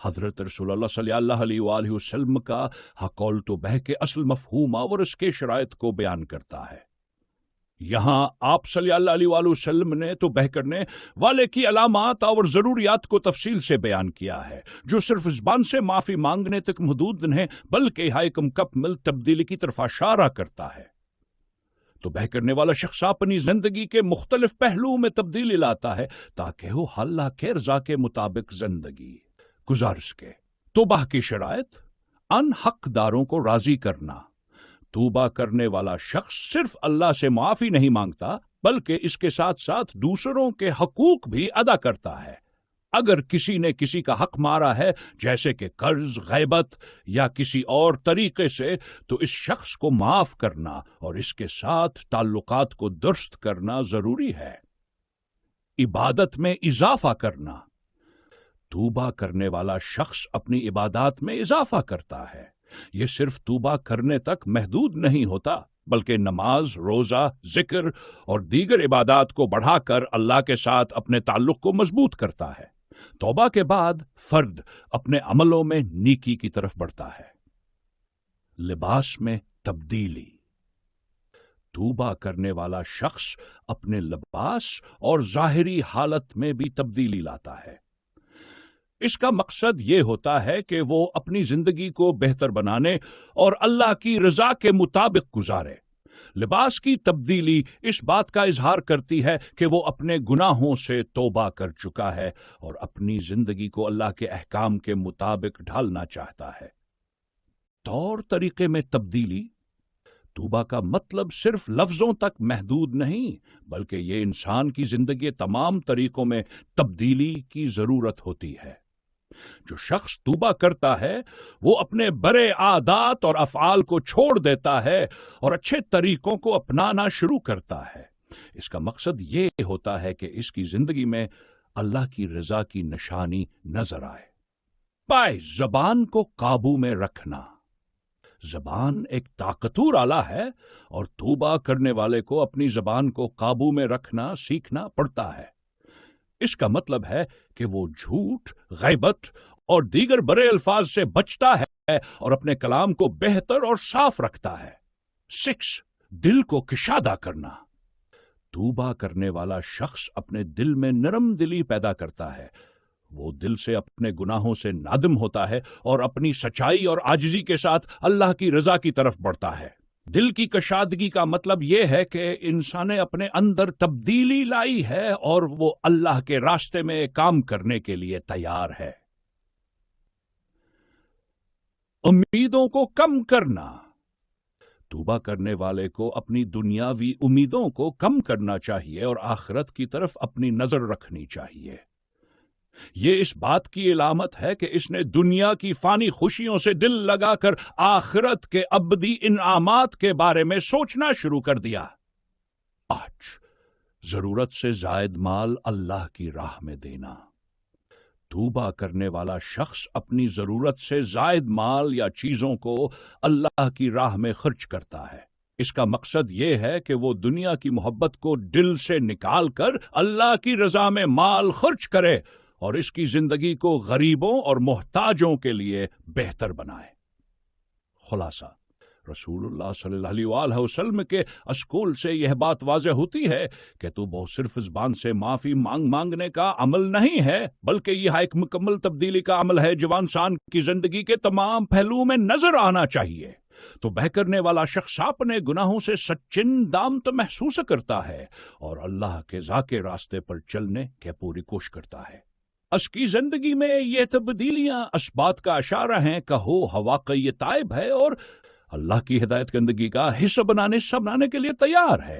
حضرت رسول اللہ صلی اللہ علیہ وآلہ وسلم کا قول تو بہ کے اصل مفہوم اور اس کے شرائط کو بیان کرتا ہے۔ یہاں آپ صلی اللہ علیہ وآلہ وسلم نے تو بہ کرنے والے کی علامات اور ضروریات کو تفصیل سے بیان کیا ہے، جو صرف زبان سے معافی مانگنے تک محدود نہیں بلکہ ہائکم کمل تبدیلی کی طرف اشارہ کرتا ہے۔ تو بہ کرنے والا شخص اپنی زندگی کے مختلف پہلوؤں میں تبدیلی لاتا ہے تاکہ وہ اللہ کے رضا کے مطابق زندگی گزار سکے۔ توبہ کی شرائط: ان حقداروں کو راضی کرنا۔ توبہ کرنے والا شخص صرف اللہ سے معافی نہیں مانگتا بلکہ اس کے ساتھ ساتھ دوسروں کے حقوق بھی ادا کرتا ہے۔ اگر کسی نے کسی کا حق مارا ہے، جیسے کہ قرض، غیبت یا کسی اور طریقے سے، تو اس شخص کو معاف کرنا اور اس کے ساتھ تعلقات کو درست کرنا ضروری ہے۔ عبادت میں اضافہ کرنا۔ توبہ کرنے والا شخص اپنی عبادات میں اضافہ کرتا ہے۔ یہ صرف توبہ کرنے تک محدود نہیں ہوتا بلکہ نماز، روزہ، ذکر اور دیگر عبادات کو بڑھا کر اللہ کے ساتھ اپنے تعلق کو مضبوط کرتا ہے۔ توبہ کے بعد فرد اپنے عملوں میں نیکی کی طرف بڑھتا ہے۔ لباس میں تبدیلی۔ توبہ کرنے والا شخص اپنے لباس اور ظاہری حالت میں بھی تبدیلی لاتا ہے۔ اس کا مقصد یہ ہوتا ہے کہ وہ اپنی زندگی کو بہتر بنانے اور اللہ کی رضا کے مطابق گزارے۔ لباس کی تبدیلی اس بات کا اظہار کرتی ہے کہ وہ اپنے گناہوں سے توبہ کر چکا ہے اور اپنی زندگی کو اللہ کے احکام کے مطابق ڈھالنا چاہتا ہے۔ طور طریقے میں تبدیلی۔ توبہ کا مطلب صرف لفظوں تک محدود نہیں بلکہ یہ انسان کی زندگی کے تمام طریقوں میں تبدیلی کی ضرورت ہوتی ہے۔ جو شخص توبہ کرتا ہے وہ اپنے برے عادات اور افعال کو چھوڑ دیتا ہے اور اچھے طریقوں کو اپنانا شروع کرتا ہے۔ اس کا مقصد یہ ہوتا ہے کہ اس کی زندگی میں اللہ کی رضا کی نشانی نظر آئے۔ پائے زبان کو قابو میں رکھنا۔ زبان ایک طاقتور آلہ ہے اور توبہ کرنے والے کو اپنی زبان کو قابو میں رکھنا سیکھنا پڑتا ہے۔ اس کا مطلب ہے کہ وہ جھوٹ، غیبت اور دیگر برے الفاظ سے بچتا ہے اور اپنے کلام کو بہتر اور صاف رکھتا ہے۔ 6. دل کو کشادہ کرنا۔ توبہ کرنے والا شخص اپنے دل میں نرم دلی پیدا کرتا ہے۔ وہ دل سے اپنے گناہوں سے نادم ہوتا ہے اور اپنی سچائی اور عاجزی کے ساتھ اللہ کی رضا کی طرف بڑھتا ہے۔ دل کی کشادگی کا مطلب یہ ہے کہ انسان نے اپنے اندر تبدیلی لائی ہے اور وہ اللہ کے راستے میں کام کرنے کے لیے تیار ہے۔ امیدوں کو کم کرنا۔ توبہ کرنے والے کو اپنی دنیاوی امیدوں کو کم کرنا چاہیے اور آخرت کی طرف اپنی نظر رکھنی چاہیے۔ یہ اس بات کی علامت ہے کہ اس نے دنیا کی فانی خوشیوں سے دل لگا کر آخرت کے ابدی انعامات کے بارے میں سوچنا شروع کر دیا۔ 8. ضرورت سے زائد مال اللہ کی راہ میں دینا۔ توبہ کرنے والا شخص اپنی ضرورت سے زائد مال یا چیزوں کو اللہ کی راہ میں خرچ کرتا ہے۔ اس کا مقصد یہ ہے کہ وہ دنیا کی محبت کو دل سے نکال کر اللہ کی رضا میں مال خرچ کرے اور اس کی زندگی کو غریبوں اور محتاجوں کے لیے بہتر بنائے۔ خلاصہ: رسول اللہ صلی اللہ علیہ وآلہ وسلم کے اسکول سے یہ بات واضح ہوتی ہے کہ تو صرف زبان سے معافی مانگنے کا عمل نہیں ہے بلکہ یہ ایک مکمل تبدیلی کا عمل ہے جو انسان کی زندگی کے تمام پہلوؤں میں نظر آنا چاہیے۔ تو بہ کرنے والا شخص اپنے گناہوں سے سچن دامت محسوس کرتا ہے اور اللہ کے ذا کے راستے پر چلنے کی پوری کوشش کرتا ہے۔ اس کی زندگی میں یہ تبدیلیاں اس بات کا اشارہ ہیں کہ وہ واقعی تائب ہے اور اللہ کی ہدایت گندگی کا حصہ بنانے کے لیے تیار ہے۔